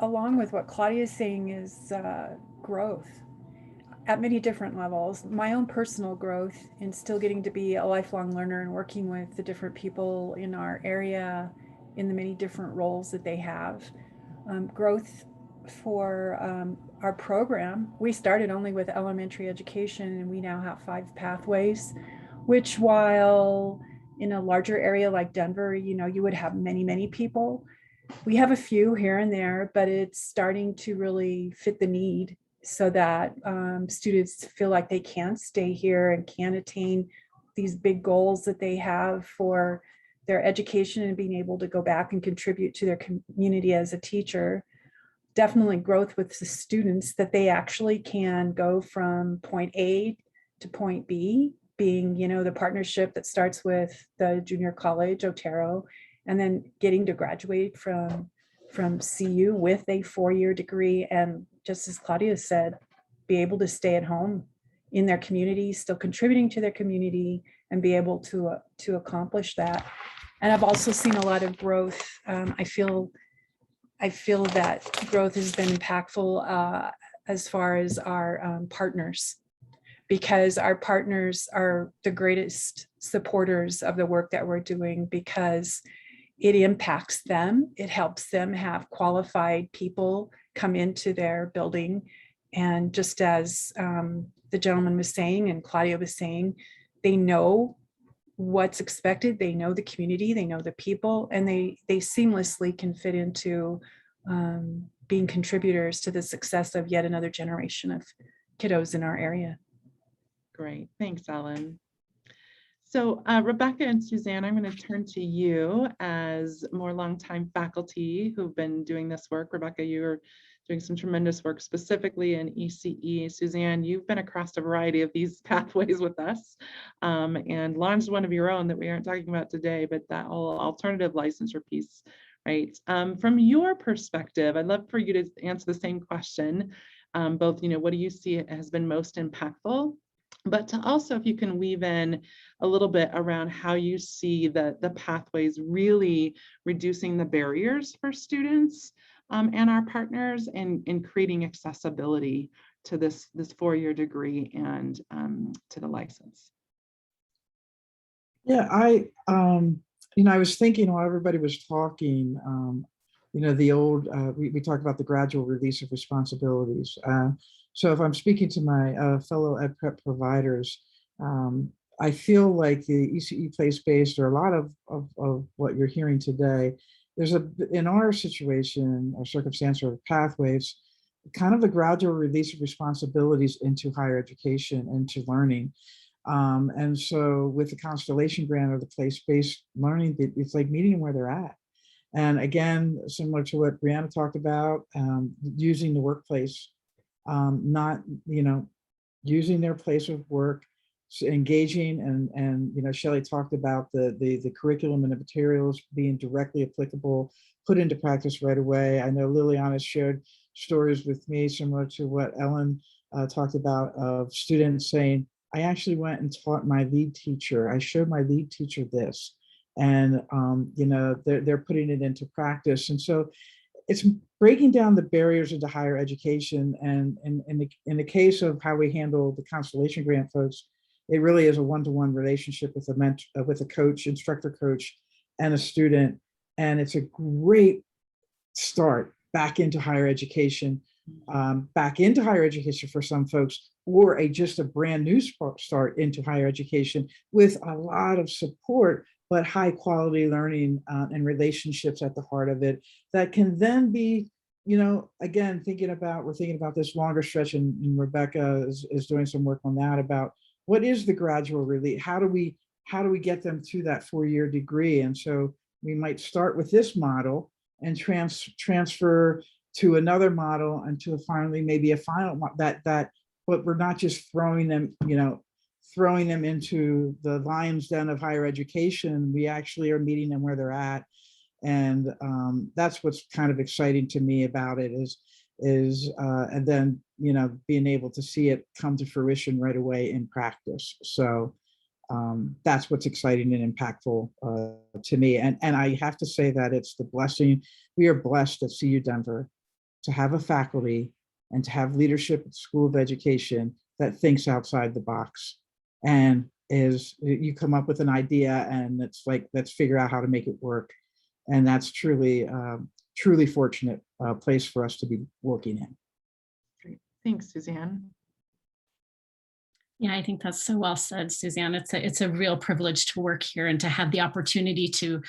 along with what Claudia is saying, is growth at many different levels. My own personal growth in still getting to be a lifelong learner and working with the different people in our area in the many different roles that they have. Growth for our program. We started only with elementary education, and we now have 5 pathways, which, while in a larger area like Denver, you would have many, many people. We have a few here and there, but it's starting to really fit the need so that students feel like they can stay here and can attain these big goals that they have for their education and being able to go back and contribute to their community as a teacher. Definitely growth with the students, that they actually can go from point A to point B, being, the partnership that starts with the junior college, Otero, and then getting to graduate from CU with a 4-year degree. And just as Claudia said, be able to stay at home in their community, still contributing to their community, and be able to accomplish that. And I've also seen a lot of growth. I feel that growth has been impactful as far as our partners, because our partners are the greatest supporters of the work that we're doing, because it impacts them. It helps them have qualified people come into their building. And just as the gentleman was saying and Claudia was saying, they know what's expected. They know the community, they know the people, and they seamlessly can fit into being contributors to the success of yet another generation of kiddos in our area. Great, thanks, Ellen. So Rebecca and Suzanne, I'm going to turn to you as more longtime faculty who've been doing this work. Rebecca, you're doing some tremendous work specifically in ECE. Suzanne, you've been across a variety of these pathways with us and launched one of your own that we aren't talking about today, but that whole alternative licensure piece, right? From your perspective, I'd love for you to answer the same question. Both, what do you see has been most impactful? But to also, if you can weave in a little bit around how you see the pathways really reducing the barriers for students and our partners in creating accessibility to this 4-year degree and to the license. Yeah, I was thinking while everybody was talking, the old, we talked about the gradual release of responsibilities. So if I'm speaking to my fellow ed prep providers, I feel like the ECE place-based, or a lot of what you're hearing today, there's in our situation or circumstance or pathways, kind of a gradual release of responsibilities into higher education, into learning. And so with the Constellation grant or the place-based learning, it's like meeting them where they're at. And again, similar to what Brianna talked about, using the workplace, not, using their place of work, engaging, and Shelley talked about the curriculum and the materials being directly applicable, put into practice right away. I know Liliana shared stories with me similar to what Ellen talked about, of students saying, I actually went and taught my lead teacher. I showed my lead teacher this, and they're putting it into practice. And so it's breaking down the barriers into higher education. And in the case of how we handle the Constellation grant folks, it really is a one-to-one relationship with a coach, instructor coach, and a student. And it's a great start back into higher education, for some folks, or just a brand new start into higher education with a lot of support, but high quality learning and relationships at the heart of it that can then be, again, we're thinking about this longer stretch, and Rebecca is doing some work on that, about what is the gradual release? How do we get them to that 4-year degree? And so we might start with this model and transfer to another model, and to finally maybe a final but we're not just throwing them into the lion's den of higher education. We actually are meeting them where they're at. And that's what's kind of exciting to me about it, is and then being able to see it come to fruition right away in practice. So that's what's exciting and impactful to me. And I have to say that it's the blessing. We are blessed at CU Denver to have a faculty and to have leadership at the School of Education that thinks outside the box and is, you come up with an idea and it's like, let's figure out how to make it work. And that's truly, truly fortunate place for us to be working in. Great. Thanks, Suzanne. Yeah, I think that's so well said, Suzanne. It's a real privilege to work here and to have the opportunity to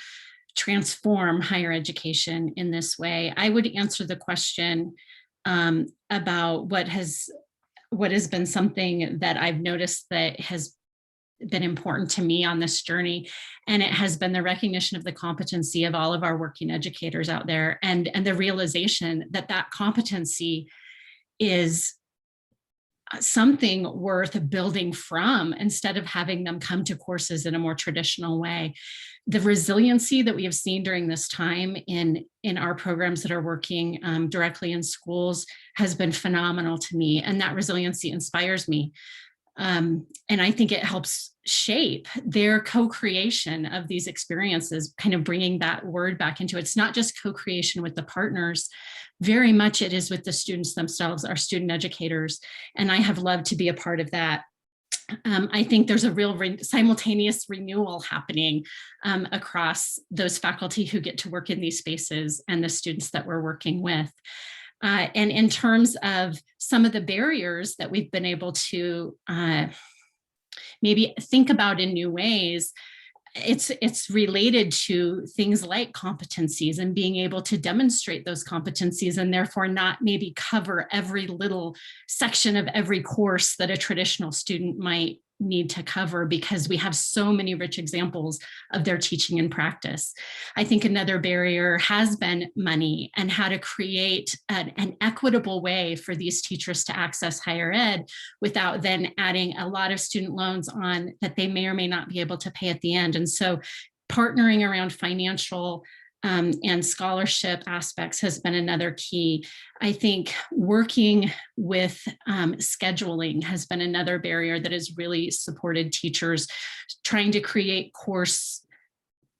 transform higher education in this way. I would answer the question about what has been something that I've noticed that has been important to me on this journey. And it has been the recognition of the competency of all of our working educators out there, and the realization that that competency is something worth building from instead of having them come to courses in a more traditional way. The resiliency that we have seen during this time in our programs that are working directly in schools has been phenomenal to me. And that resiliency inspires me. And I think it helps shape their co-creation of these experiences, kind of bringing that word back into it. It's not just co-creation with the partners, very much it is with the students themselves, our student educators. And I have loved to be a part of that. I think there's a real simultaneous renewal happening across those faculty who get to work in these spaces and the students that we're working with. And in terms of some of the barriers that we've been able to maybe think about in new ways, it's related to things like competencies and being able to demonstrate those competencies, and therefore not maybe cover every little section of every course that a traditional student might need to cover, because we have so many rich examples of their teaching and practice. I think another barrier has been money and how to create an equitable way for these teachers to access higher ed without then adding a lot of student loans on that they may or may not be able to pay at the end. And so partnering around financial and scholarship aspects has been another key. I think working with scheduling has been another barrier that has really supported teachers trying to create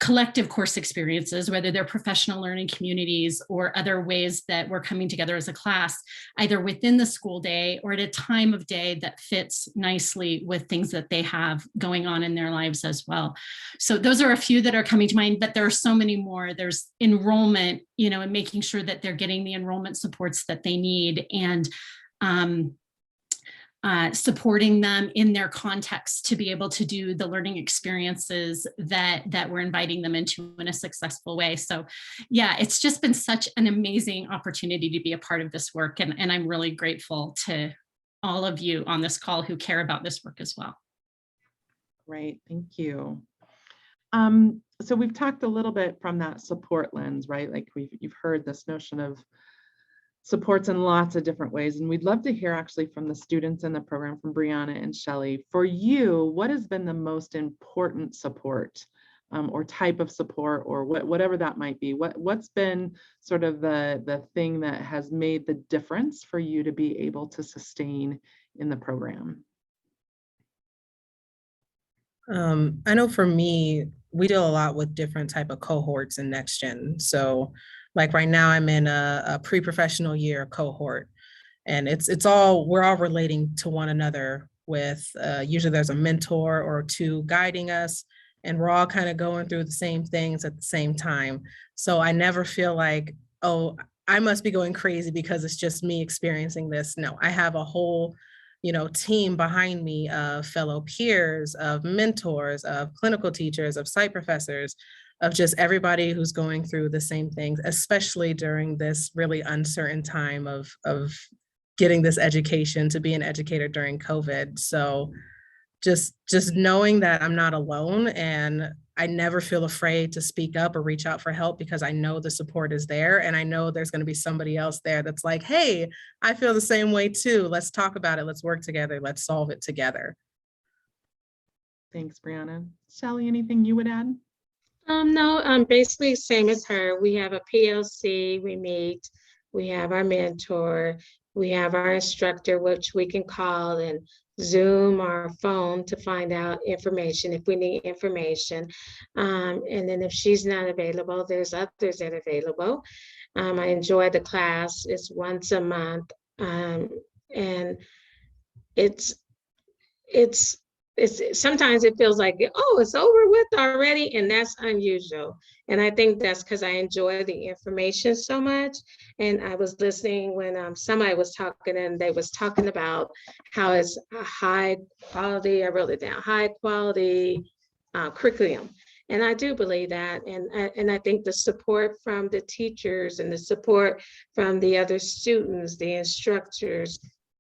collective course experiences, whether they're professional learning communities or other ways that we're coming together as a class, either within the school day or at a time of day that fits nicely with things that they have going on in their lives as well. So those are a few that are coming to mind, but there are so many more. There's enrollment, and making sure that they're getting the enrollment supports that they need, and supporting them in their context to be able to do the learning experiences that we're inviting them into in a successful way. So yeah, it's just been such an amazing opportunity to be a part of this work. And I'm really grateful to all of you on this call who care about this work as well. Great, thank you. So we've talked a little bit from that support lens, right? Like you've heard this notion of supports in lots of different ways. And we'd love to hear actually from the students in the program, from Brianna and Shelley. For you, what has been the most important support or type of support, or whatever that might be? What's been sort of the thing that has made the difference for you to be able to sustain in the program? I know for me, we deal a lot with different type of cohorts in Nextgen. So like right now I'm in a pre-professional year cohort, and we're all relating to one another with usually there's a mentor or two guiding us, and we're all kind of going through the same things at the same time. So I never feel like, oh, I must be going crazy because it's just me experiencing this. No, I have a whole team behind me of fellow peers, of mentors, of clinical teachers, of site professors, of just everybody who's going through the same things, especially during this really uncertain time of getting this education, to be an educator during COVID. So just knowing that I'm not alone, and I never feel afraid to speak up or reach out for help, because I know the support is there, and I know there's going to be somebody else there that's like, hey, I feel the same way too. Let's talk about it. Let's work together. Let's solve it together. Thanks, Brianna. Shelley, anything you would add? No, basically same as her. We have a PLC, we meet, we have our mentor, we have our instructor, which we can call and Zoom or phone to find out information if we need information. And then if she's not available, there's others that are available. I enjoy the class. It's once a month. And it's sometimes it feels like, oh, it's over with already, and that's unusual. And I think that's because I enjoy the information so much. And I was listening when somebody was talking, and they was talking about how it's a high quality, I wrote it down, high quality curriculum. And I do believe that. And I think the support from the teachers and the support from the other students, the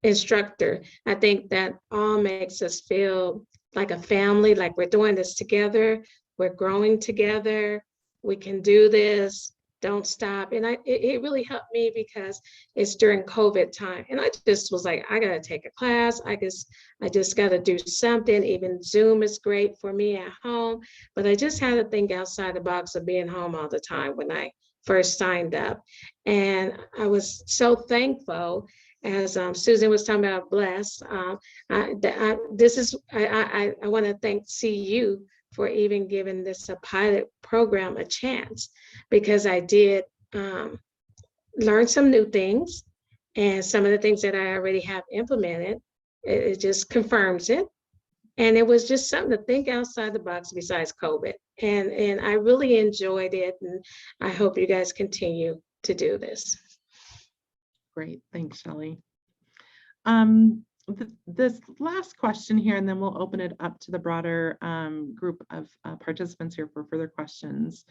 instructor, I think that all makes us feel like a family, like we're doing this together, we're growing together, we can do this, don't stop. And it really helped me because it's during COVID time. And I just was like, I gotta take a class. I just gotta do something. Even Zoom is great for me at home, but I just had to think outside the box of being home all the time when I first signed up. And I was so thankful, as Susan was talking about, blessed. I want to thank CU for even giving this a pilot program a chance, because I did learn some new things, and some of the things that I already have implemented, it just confirms it. And it was just something to think outside the box besides COVID. And I really enjoyed it. And I hope you guys continue to do this. Great, thanks, Shelley. This last question here, and then we'll open it up to the broader group of participants here for further questions.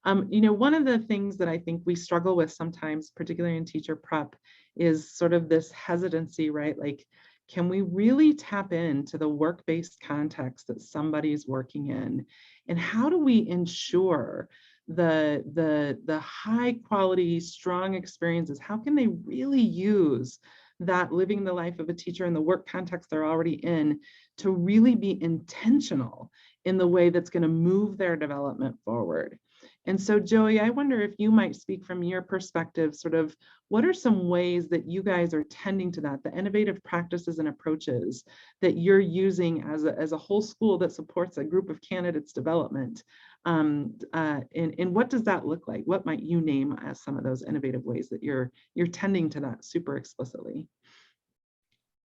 One of the things that I think we struggle with sometimes, particularly in teacher prep, is sort of this hesitancy, right? Like, can we really tap into the work-based context that somebody's working in? And how do we ensure the high quality, strong experiences? How can they really use that living the life of a teacher in the work context they're already in to really be intentional in the way that's going to move their development forward? And so, Joey, I wonder if you might speak from your perspective, sort of what are some ways that you guys are tending to that, the innovative practices and approaches that you're using as a whole school that supports a group of candidates' development? And what does that look like? What might you name as some of those innovative ways that you're tending to that super explicitly?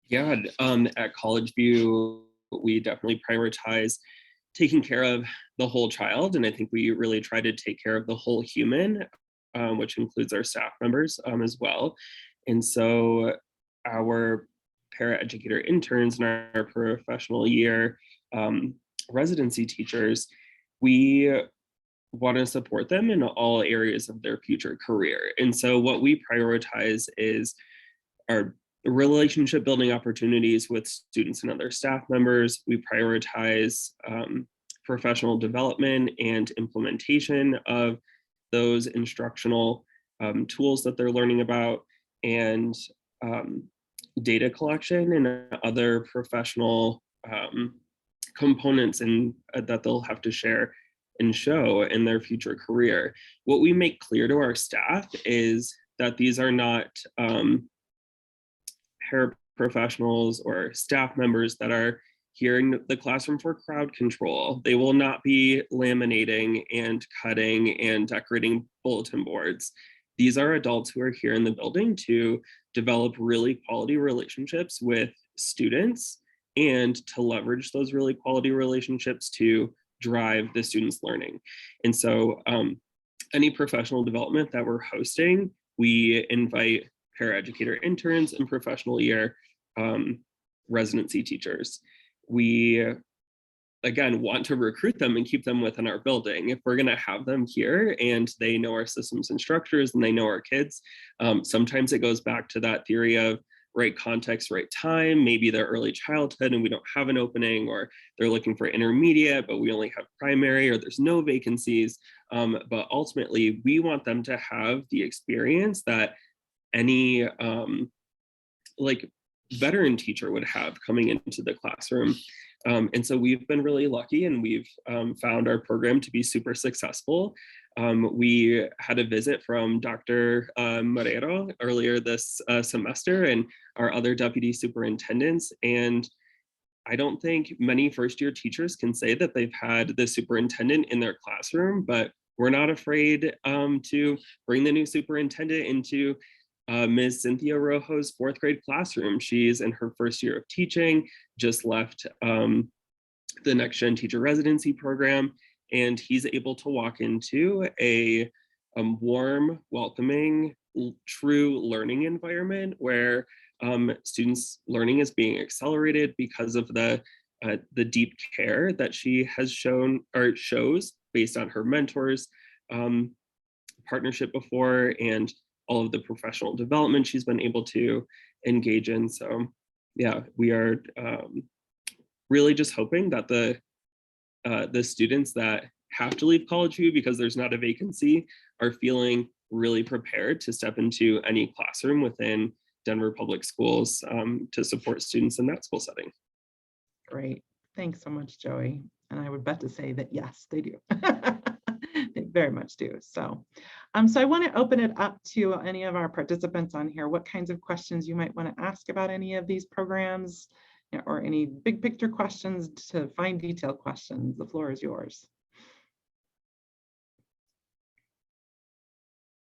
Yeah, at College View, we definitely prioritize taking care of the whole child. And I think we really try to take care of the whole human, which includes our staff members as well. And so our paraeducator interns and our professional year residency teachers, we want to support them in all areas of their future career. And so what we prioritize is our relationship building opportunities with students and other staff members. We prioritize professional development and implementation of those instructional tools that they're learning about, and data collection and other professional components that they'll have to share and show in their future career. What we make clear to our staff is that these are not paraprofessionals or staff members that are here in the classroom for crowd control. They will not be laminating and cutting and decorating bulletin boards. These are adults who are here in the building to develop really quality relationships with students and to leverage those really quality relationships to drive the students' learning. And so any professional development that we're hosting, we invite paraeducator interns and professional year residency teachers. We, again, want to recruit them and keep them within our building. If we're going to have them here and they know our systems and structures and they know our kids, sometimes it goes back to that theory of right context, right time, maybe they're early childhood and we don't have an opening, or they're looking for intermediate, but we only have primary, or there's no vacancies. But ultimately, we want them to have the experience that any veteran teacher would have coming into the classroom. And so we've been really lucky, and we've found our program to be super successful. We had a visit from Dr. Marrero earlier this semester and our other deputy superintendents, and I don't think many first-year teachers can say that they've had the superintendent in their classroom, but we're not afraid to bring the new superintendent into Ms. Cynthia Rojo's 4th grade classroom. She's in her 1st year of teaching, just left the Nextgen teacher residency program, and he's able to walk into a warm, welcoming, true learning environment where students' learning is being accelerated because of the deep care that she has shown or shows based on her mentors partnership before and all of the professional development she's been able to engage in. So yeah, we are really just hoping that the students that have to leave College View because there's not a vacancy are feeling really prepared to step into any classroom within Denver Public Schools to support students in that school setting. Great. Thanks so much, Joey. And I would bet to say that yes, they do. They very much do. So, so I want to open it up to any of our participants on here. What kinds of questions you might want to ask about any of these programs, or any big picture questions to fine detail questions. The floor is yours.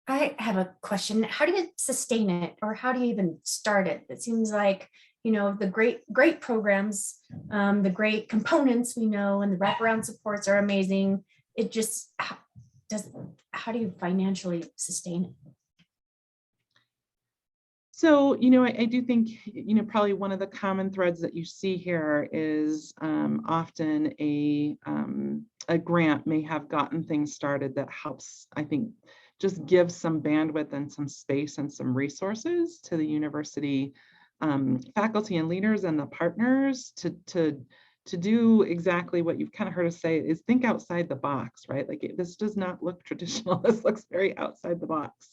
I have a question. How do you sustain it, or how do you even start it? It seems like, you know, the great programs, the great components we know, and the wraparound supports are amazing. It just how do you financially sustain it? So, you know, I do think, you know, probably one of the common threads that you see here is often a grant may have gotten things started that helps, I think, just give some bandwidth and some space and some resources to the university faculty and leaders and the partners to do exactly what you've kind of heard us say, is think outside the box, right? Like this does not look traditional. This looks very outside the box.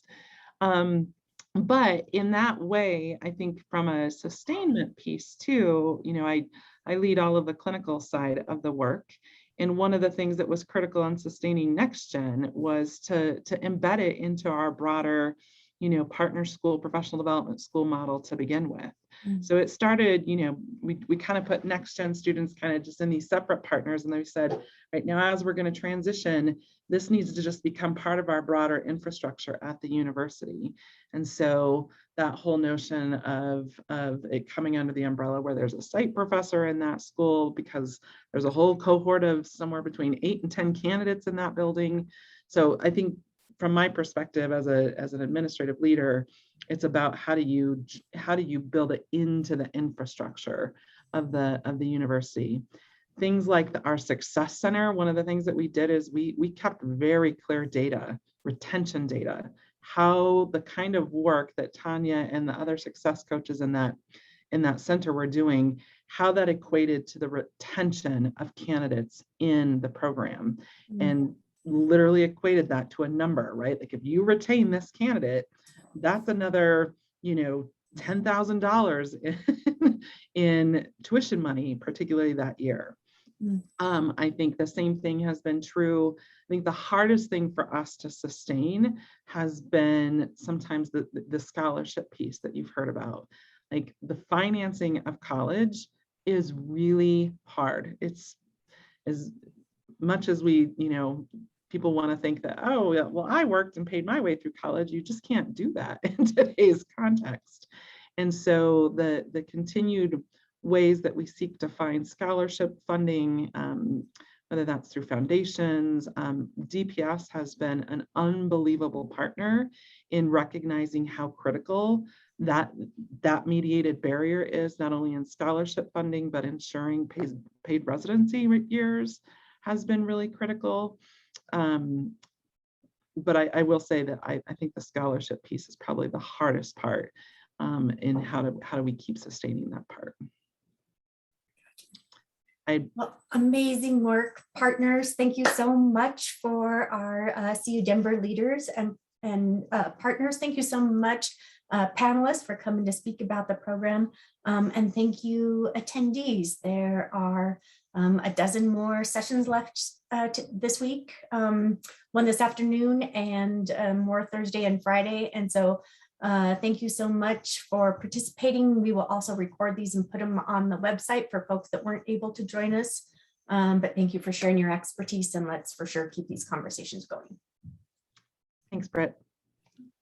But in that way, I think from a sustainment piece too, you know, I lead all of the clinical side of the work. And one of the things that was critical in sustaining Nextgen was to embed it into our broader, you know, partner school, professional development school model to begin with. Mm-hmm. So it started, you know, we kind of put Nextgen students kind of just in these separate partners. And they said, right now, as we're going to transition, this needs to just become part of our broader infrastructure at the university. And so that whole notion of it coming under the umbrella where there's a site professor in that school, because there's a whole cohort of somewhere between 8 and 10 candidates in that building. So I think from my perspective as an administrative leader, it's about how do you build it into the infrastructure of the university. Things like our Success Center, one of the things that we did is we kept very clear data, retention data, how the kind of work that Tania and the other success coaches in that center were doing, how that equated to the retention of candidates in the program. Mm-hmm. And literally equated that to a number, right? Like if you retain this candidate, that's another, you know, $10,000 in tuition money, particularly that year. I think the same thing has been true. I think the hardest thing for us to sustain has been sometimes the scholarship piece that you've heard about. Like the financing of college is really hard. It's as much as we, you know, people want to think that, oh, yeah, well, I worked and paid my way through college. You just can't do that in today's context. And so the continued ways that we seek to find scholarship funding, whether that's through foundations, DPS has been an unbelievable partner in recognizing how critical that mediated barrier is, not only in scholarship funding, but ensuring paid residency years has been really critical. But I will say that I think the scholarship piece is probably the hardest part in how do we keep sustaining that part. Well, amazing work, partners. Thank you so much for our CU Denver leaders and partners. Thank you so much, panelists, for coming to speak about the program. And thank you, attendees. There are a dozen more sessions left this week, one this afternoon and more Thursday and Friday. And so Thank you so much for participating. We will also record these and put them on the website for folks that weren't able to join us. But thank you for sharing your expertise, and let's for sure keep these conversations going. Thanks, Britt.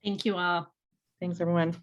Thank you all. Thanks, everyone.